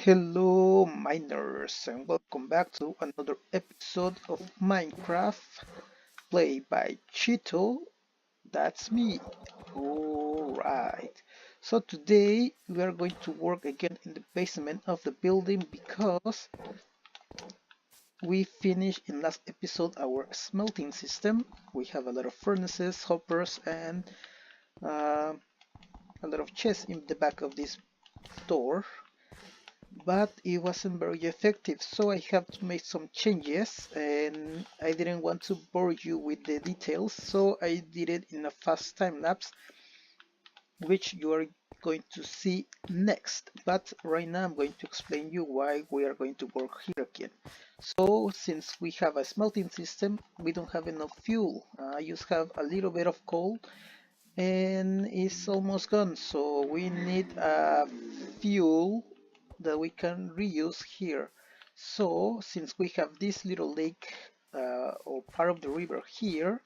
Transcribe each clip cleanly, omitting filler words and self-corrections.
Hello miners and welcome back to another episode of Minecraft played by Chito. That's me. Alright. So today we are going to work again in the basement of the building because we finished in last episode our smelting system. We have a lot of furnaces, hoppers and uh, a lot of chests in the back of this door, but it wasn't very effective, so I have to make some changes and I didn't want to bore you with the details, so I did it in a fast time lapse which you are going to see next. But right now I'm going to explain you why we are going to work here again. So since we have a smelting system, we don't have enough fuel. I just have a little bit of coal and it's almost gone, so we need a fuel that we can reuse here. So since we have this little lake or part of the river here,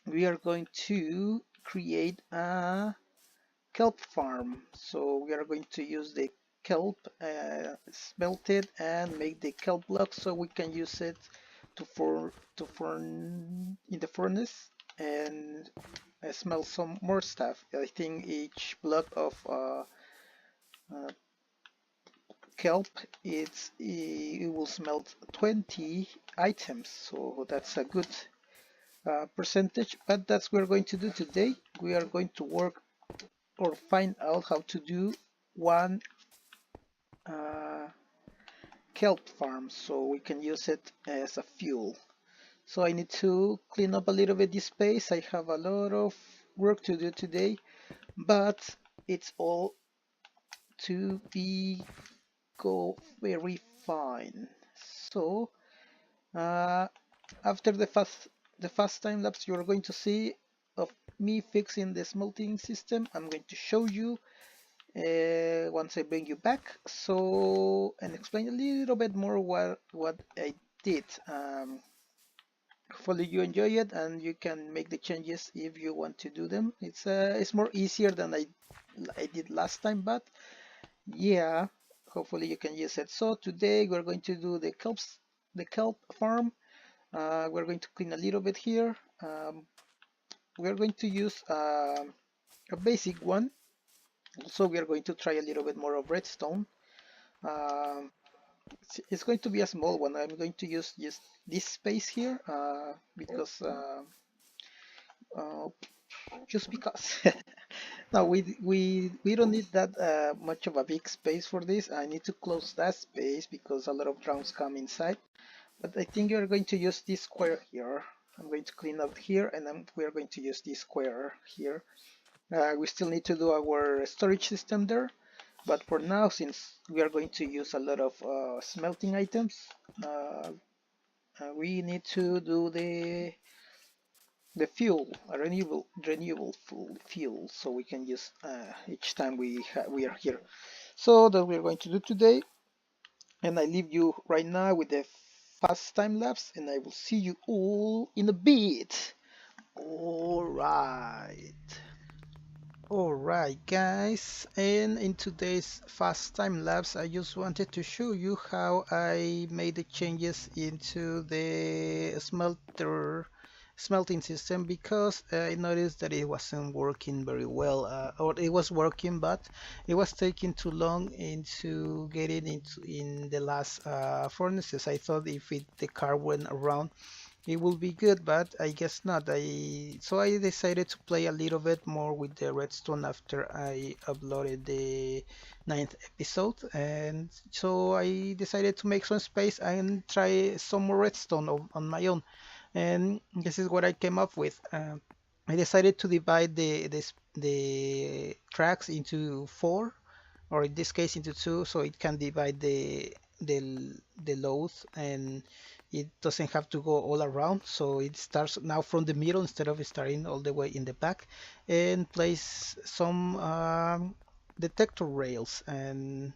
we are going to create a kelp farm. So we are going to use the kelp, smelt it and make the kelp block so we can use it to form in the furnace and smell some more stuff. I think each block of uh, kelp it will smelt 20 items, so that's a good percentage. But that's what we're going to do today. We are going to work or find out how to do one uh, kelp farm so we can use it as a fuel. So I need to clean up a little bit this space. I have a lot of work to do today, but it's all to be go very fine. So uh, after the fast time lapse, you're going to see of me fixing the smelting system. I'm going to show you once I bring you back, so and explain a little bit more what I did. Hopefully you enjoy it and you can make the changes if you want to do them. It's more easier than I did last time, but yeah, hopefully you can use it. So today we're going to do the kelp farm. We're going to clean a little bit here. We're going to use a basic one. Also, we are going to try a little bit more of redstone. Um, it's going to be a small one. I'm going to use just this space here because uh, just because. No, we don't need that much of a big space for this. I need to close that space because a lot of drowns come inside. But I think you're going to use this square here. I'm going to clean up here and then we are going to use this square here. We still need to do our storage system there. But for now, since we are going to use a lot of smelting items, uh, we need to do the fuel, a renewable fuel, so we can use each time we are here. So that we're going to do today, and I leave you right now with the fast time lapse, and I will see you all in a bit. All right. Alright guys, and in today's fast time lapse I just wanted to show you how I made the changes into the smelting system because I noticed that it wasn't working very well, or it was working but it was taking too long into getting into in the last furnaces. I thought if the car went around it will be good, but I guess not. So I decided to play a little bit more with the redstone after I uploaded the ninth episode, and so I decided to make some space and try some more redstone on my own. And this is what I came up with. I decided to divide the tracks into four, or in this case into two, so it can divide the load and it doesn't have to go all around. So it starts now from the middle instead of starting all the way in the back, and place some detector rails. And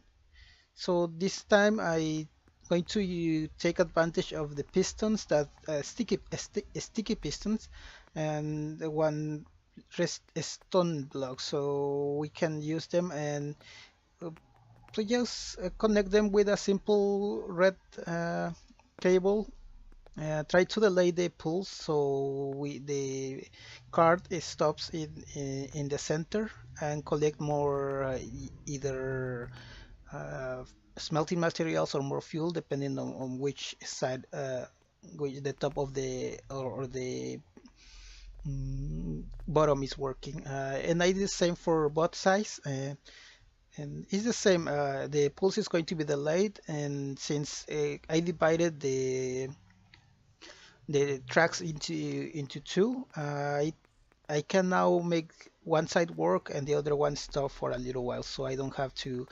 so this time I going to take advantage of the pistons that sticky pistons and the one rest stone block, so we can use them and So just connect them with a simple red cable. Try to delay the pulse so the card stops in the center and collect more either uh, smelting materials or more fuel depending on which side, which the top of the or the bottom is working. And I did the same for both sides. And it's the same. The pulse is going to be delayed, and since I divided the tracks into two, I can now make one side work and the other one stop for a little while, so I don't have to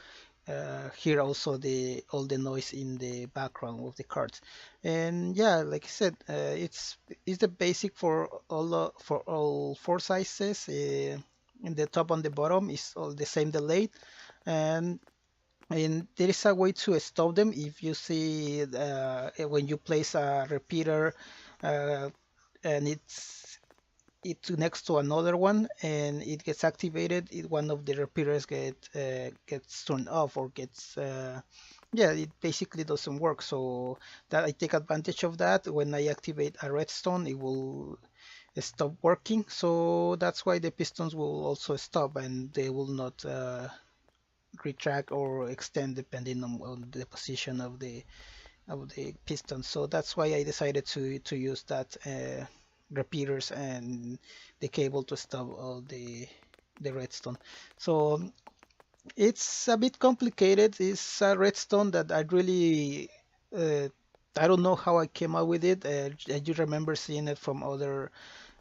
hear also the all the noise in the background of the cards. And yeah, like I said, it's the basic for all four sizes. In the top and the bottom is all the same delay, and there is a way to stop them. If you see when you place a repeater uh, and it's next to another one and it gets activated, one of the repeaters gets turned off or gets yeah, it basically doesn't work. So that I take advantage of that. When I activate a redstone, it will stop working. So that's why the pistons will also stop and they will not retract or extend depending on the position of the piston. So that's why I decided to use that repeaters and the cable to stop all the redstone. So it's a bit complicated. It's a redstone that I really I don't know how I came up with it. I do remember seeing it from other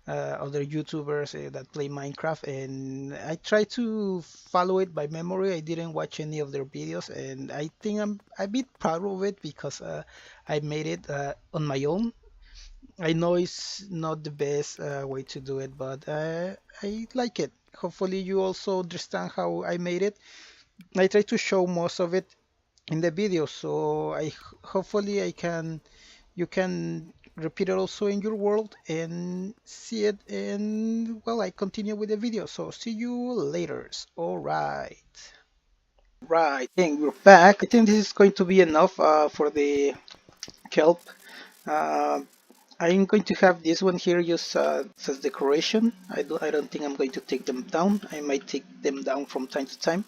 YouTubers that play Minecraft, and I try to follow it by memory. I didn't watch any of their videos, and I think I'm a bit proud of it because I made it on my own. I know it's not the best way to do it, but I like it. Hopefully, you also understand how I made it. I try to show most of it in the video, so hopefully I can you can repeat it also in your world and see it. And well, I continue with the video, so see you later. All right. Right, and we're back. I think this is going to be enough for the kelp. Uh, I'm going to have this one here just as decoration. I don't think I'm going to take them down. I might take them down from time to time.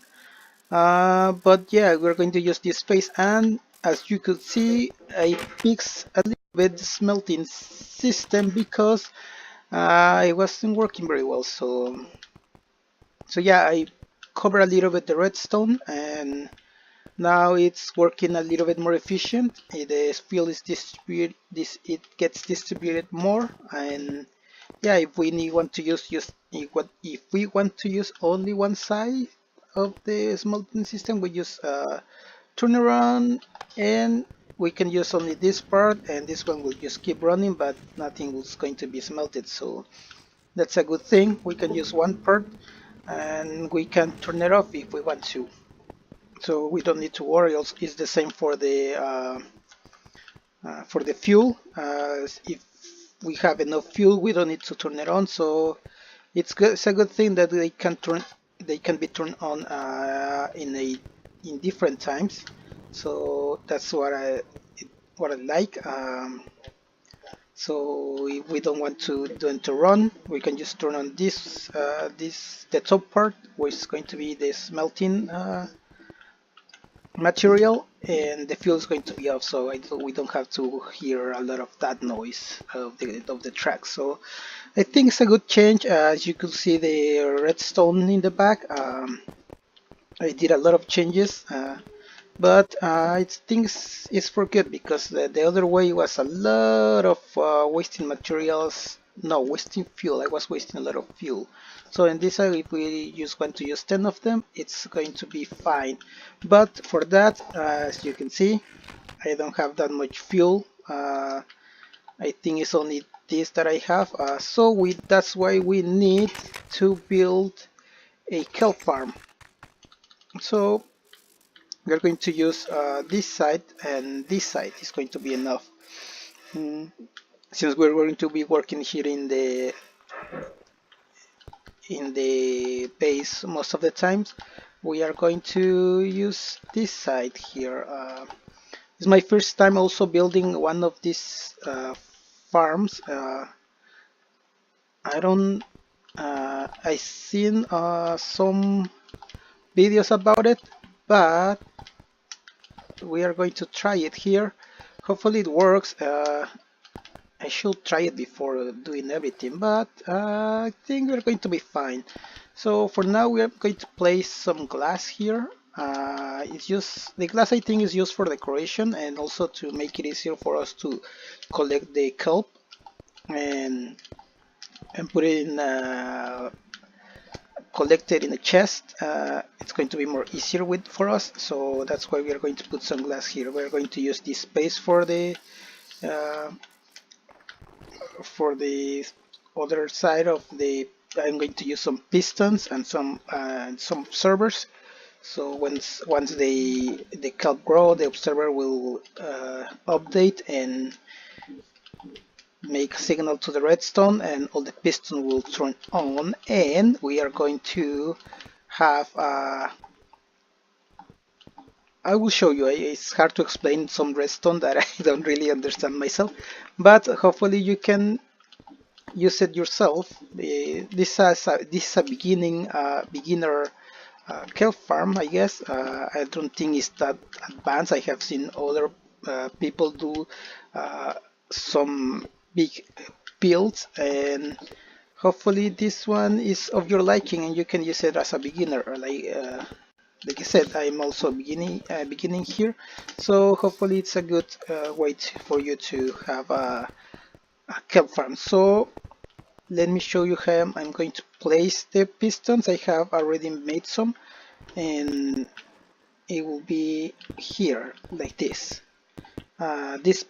But yeah, we're going to use this space, and as you could see, I fixed a little bit the smelting system because it wasn't working very well. So yeah, I covered a little bit the redstone, and now it's working a little bit more efficient. The fuel is distributed, it gets distributed more, and yeah, if we want to if we want to use only one side of the smelting system, we just turn around and we can use only this part, and this one will just keep running, but nothing is going to be smelted. So that's a good thing. We can use one part and we can turn it off if we want to. So we don't need to worry. Also, it's the same for the fuel. If we have enough fuel, we don't need to turn it on. So it's a good thing that they can be turned on in different times. So that's what I like. So if we don't want to do it to run, we can just turn on the top part, which is going to be the smelting material, and the fuel is going to be off, so we don't have to hear a lot of that noise of the track. So I think it's a good change. As you could see the redstone in the back, I did a lot of changes, but I think it's for good because the other way was a lot of wasting materials, no, wasting fuel. I was wasting a lot of fuel. So in this side, if we just want to use 10 of them, it's going to be fine. But for that, as you can see, I don't have that much fuel. I think it's only this that I have. So that's why we need to build a kelp farm. So we're going to use this side, and this side is going to be enough. Since we're going to be working here in the base most of the times, we are going to use this side here. It's my first time also building one of these farms. I don't. I seen some videos about it, but we are going to try it here. Hopefully it works. I should try it before doing everything, but I think we're going to be fine. So for now we are going to place some glass here. It's just the glass, I think, is used for decoration and also to make it easier for us to collect the kelp and put it in collect it in a chest. It's going to be more easier with for us, so that's why we are going to put some glass here. We're going to use this space uh, for the other side of the. I'm going to use some pistons and some observers. So once the kelp grow, the observer will update and make a signal to the redstone, and all the piston will turn on, and we are going to have I will show you. It's hard to explain some redstone that I don't really understand myself, but hopefully you can use it yourself. This is a beginner kelp farm, I guess. I don't think it's that advanced. I have seen other people do some big builds, and hopefully this one is of your liking and you can use it as a beginner. Like I said, I'm also beginning here, so hopefully it's a good way for you to have a kelp farm. So let me show you how I'm going to place the pistons. I have already made some, and it will be here like this. This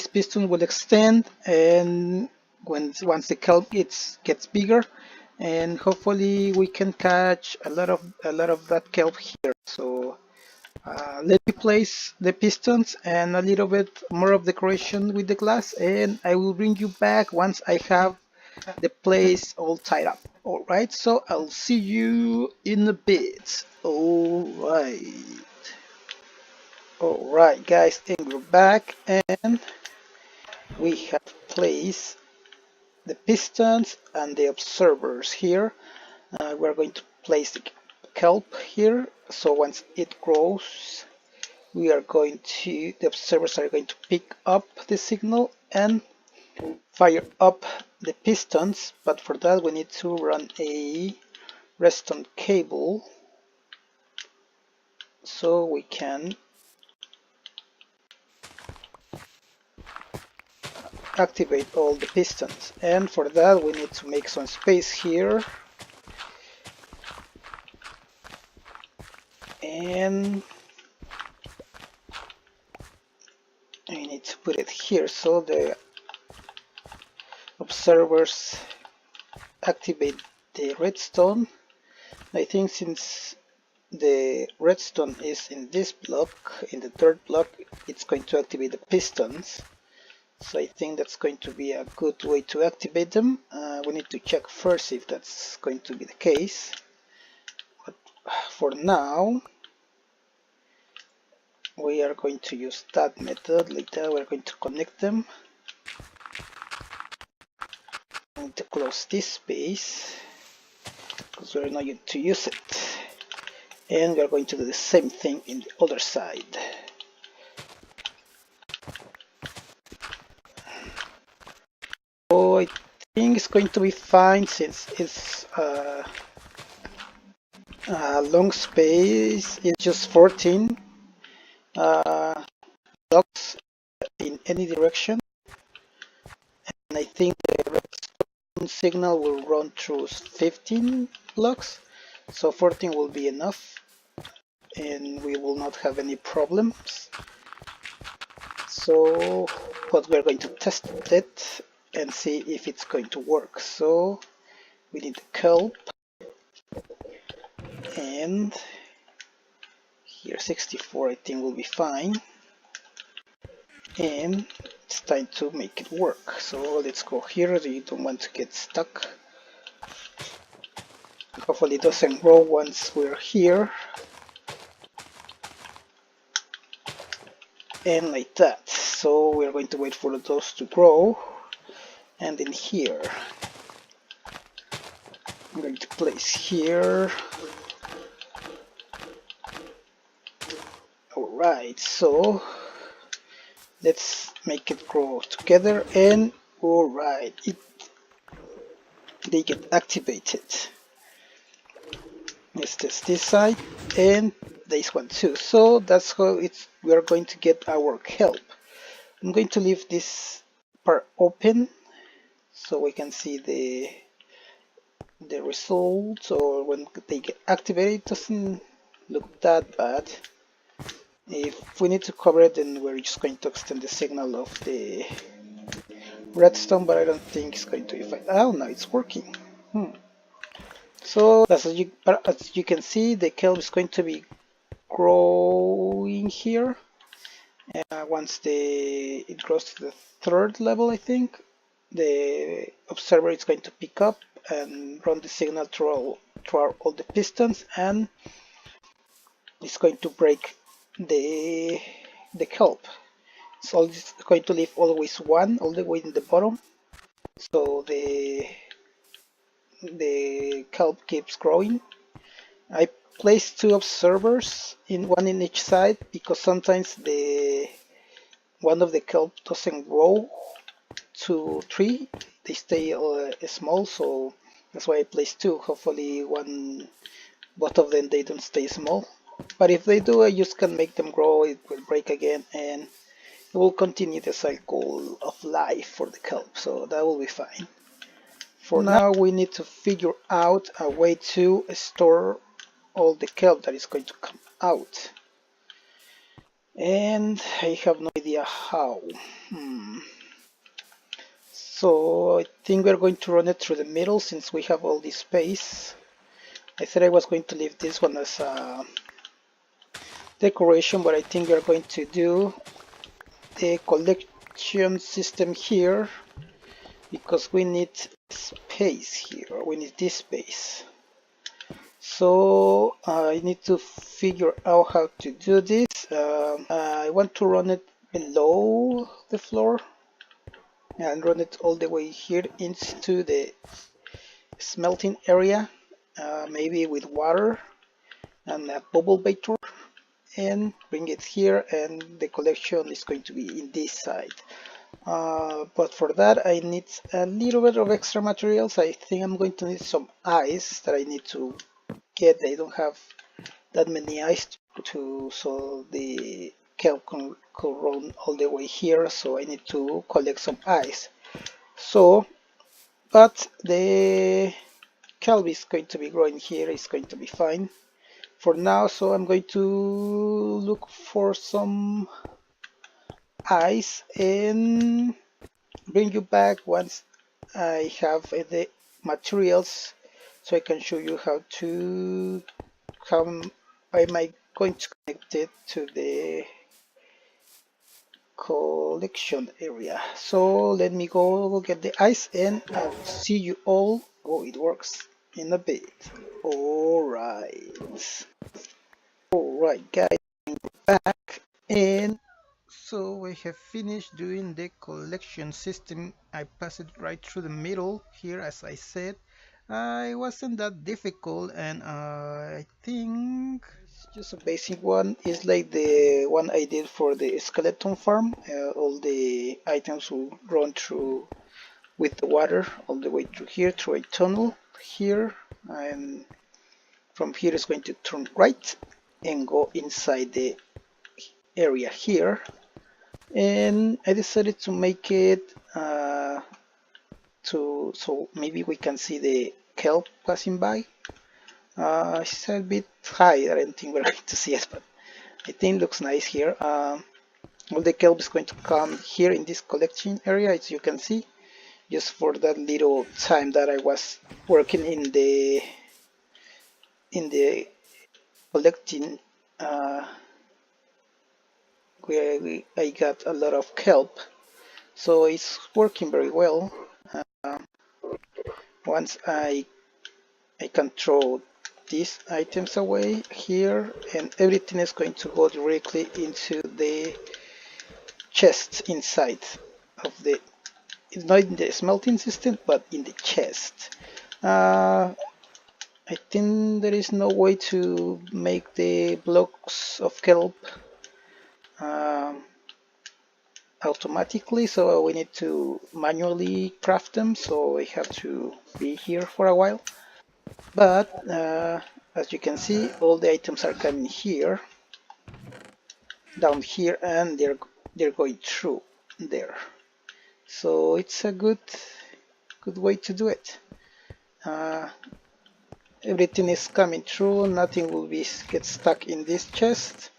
piston will extend, and once the kelp gets bigger, and hopefully we can catch a lot of that kelp here. So let me place the pistons and a little bit more of decoration with the glass, and I will bring you back once I have the place all tied up. Alright, so I'll see you in a bit. Alright guys, and we're back, and we have placed the pistons and the observers here. We're going to place the kelp here, so once it grows the observers are going to pick up the signal and fire up the pistons, but for that we need to run a redstone cable so we can activate all the pistons, and for that we need to make some space here, and we need to put it here so the observers activate the redstone. I think since the redstone is in this block, in the third block, it's going to activate the pistons. So I think that's going to be a good way to activate them. We need to check first if that's going to be the case. But for now, we are going to use that method. Later we're going to connect them. I need to close this space because we're not going to use it. And we're going to do the same thing in the other side. So I think it's going to be fine since it's a long space. It's just 14 blocks in any direction, and I think the redstone signal will run through 15 blocks, so 14 will be enough and we will not have any problems. So but we're going to test it and see if it's going to work. So we need the kelp, and here 64 I think will be fine, and it's time to make it work. So let's go here. You don't want to get stuck. Hopefully it doesn't grow once we're here. And like that. So we're going to wait for those to grow. And in here, I'm going to place here. Alright, so let's make it grow together, and alright, they get activated. Let's test this side and this one too. So that's how we are going to get our kelp. I'm going to leave this part open so we can see the results, or when they get activated. It doesn't look that bad. If we need to cover it, then we're just going to extend the signal of the redstone, but I don't think it's going to be fine. Oh no, it's working. So as you can see, the kelp is going to be growing here. Once it grows to the third level, I think, the observer is going to pick up and run the signal through all the pistons, and it's going to break the kelp. So it's going to leave always one all the way in the bottom, so the kelp keeps growing. I placed two observers, one in each side, because sometimes one of the kelp doesn't grow to three, they stay small, so that's why I placed two. Hopefully both of them, they don't stay small, but if they do, I just can make them grow. It will break again, and it will continue the cycle of life for the kelp, so that will be fine. For now, we need to figure out a way to store all the kelp that is going to come out, and I have no idea how. So I think we're going to run it through the middle since we have all this space. I said I was going to leave this one as a decoration, but I think we're going to do the collection system here because we need space here. We need this space. So I need to figure out how to do this. I want to run it below the floor and run it all the way here into the smelting area, maybe with water and a bubble baiter, and bring it here, and the collection is going to be in this side. But for that I need a little bit of extra materials. I think I'm going to need some ice that I need to get. I don't have that many ice so the kelp can run all the way here, so I need to collect some ice. So, but the kelp is going to be growing here, it's going to be fine for now. So I'm going to look for some ice and bring you back once I have the materials, so I can show you how am I going to connect it to the collection area. So let me go get the ice, and I'll see you all. Oh, it works in a bit. Alright guys, back, and so I have finished doing the collection system. I passed it right through the middle here, as I said. It wasn't that difficult, and I think it's just a basic one. It's like the one I did for the skeleton farm. All the items will run through with the water all the way through here, through a tunnel here, and from here it's going to turn right and go inside the area here. And I decided to make it so maybe we can see the kelp passing by. It's a bit high, I don't think we're going to see it, but I think it looks nice here. All the kelp is going to come here in this collection area, as you can see, just for that little time that I was working in the collecting, where I got a lot of kelp, so it's working very well. Once I I can throw these items away here, and everything is going to go directly into the chest inside of the, it's not in the smelting system but in the chest. I think there is no way to make the blocks of kelp um, automatically, so we need to manually craft them, so I have to be here for a while. But as you can see, all the items are coming here, down here, and they're going through there. So it's a good way to do it. Uh, Everything is coming through, nothing will be get stuck in this chest.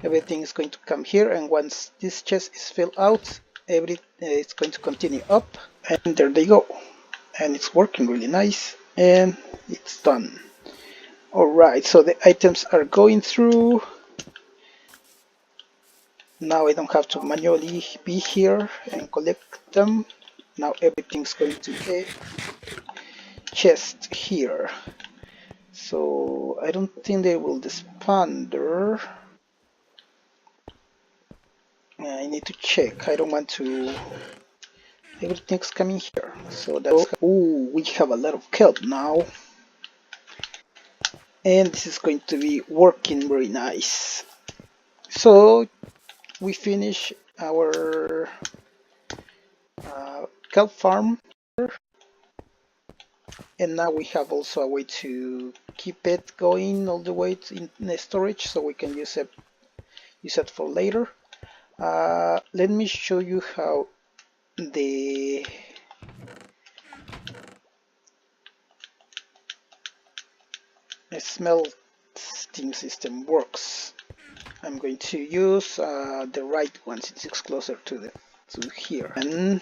Everything is going to come here, and once this chest is filled out, it's going to continue up, and there they go. And it's working really nice, and it's done. Alright, so the items are going through. Now I don't have to manually be here and collect them. Now everything's going to the chest here. So I don't think they will despawn there. I need to check. I don't want to. Everything's coming here. So that's. Oh, we have a lot of kelp now. And this is going to be working very nice. So we finish our kelp farm. And now we have also a way to keep it going all the way in the storage, so we can use it for later. Let me show you how the smelting system works. I'm going to use the right one since it's closer to here, and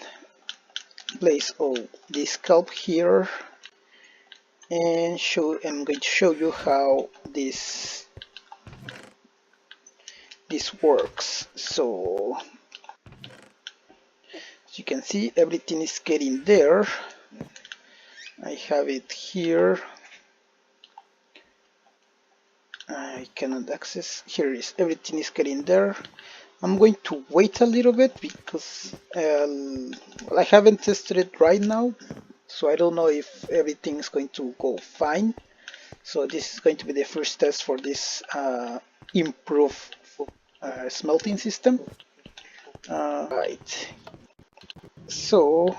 place all this kelp here, and I'm going to show you how this works. So as you can see, everything is getting there. I have it here. I cannot access. Here it is. Everything is getting there. I'm going to wait a little bit because well, I haven't tested it right now, so I don't know if everything is going to go fine. So this is going to be the first test for this improved smelting system. Right. So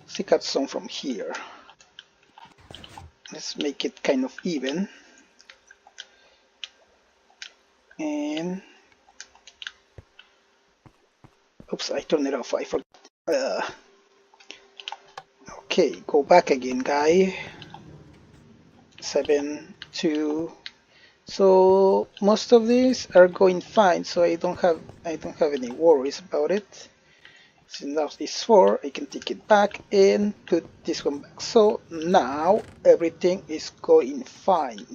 let's take out some from here. Let's make it kind of even. And oops, I turned it off. I forgot. Okay, go back again, guy. 7, 2. So most of these are going fine, so I don't have any worries about it. Since now it's 4, I can take it back and put this one back. So now everything is going fine.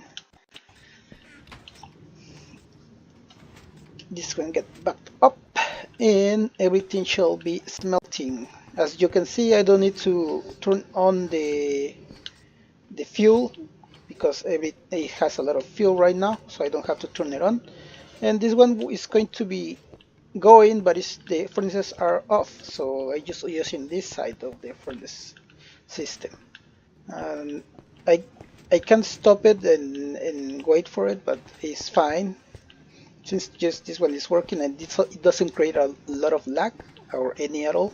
This one get backed up and everything shall be smelting. As you can see, I don't need to turn on the fuel because it has a lot of fuel right now, so I don't have to turn it on. And this one is going to be going, but the furnaces are off, so I'm just using this side of the furnace system. And I can stop it and wait for it, but it's fine since just this one is working, and it doesn't create a lot of lag or any at all,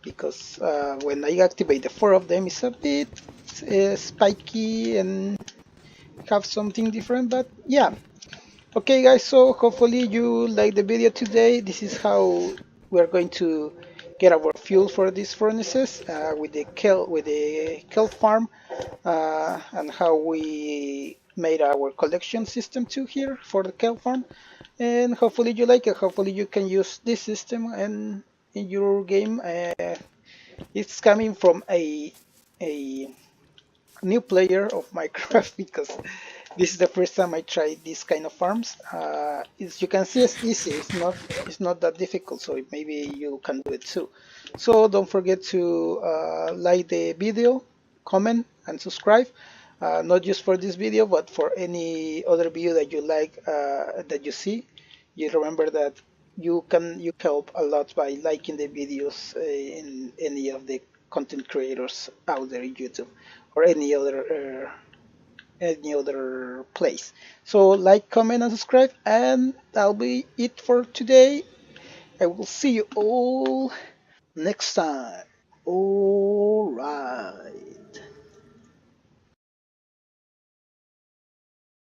because when I activate the 4 of them, it's a bit spiky and have something different. But yeah, okay guys, so hopefully you like the video today. This is how we're going to get our fuel for these furnaces with the kelp farm, and how we made our collection system too here for the kelp farm. And hopefully you like it. Hopefully you can use this system and in your game. It's coming from a new player of Minecraft because this is the first time I tried this kind of farms. As you can see, it's easy. It's not that difficult. So maybe you can do it too. So don't forget to like the video, comment, and subscribe. not just for this video, but for any other video that you like, that you see. You remember that you help a lot by liking the videos in any of the content creators out there in YouTube or any other place. So like, comment, and subscribe, and that'll be it for today. I will see you all next time. All right.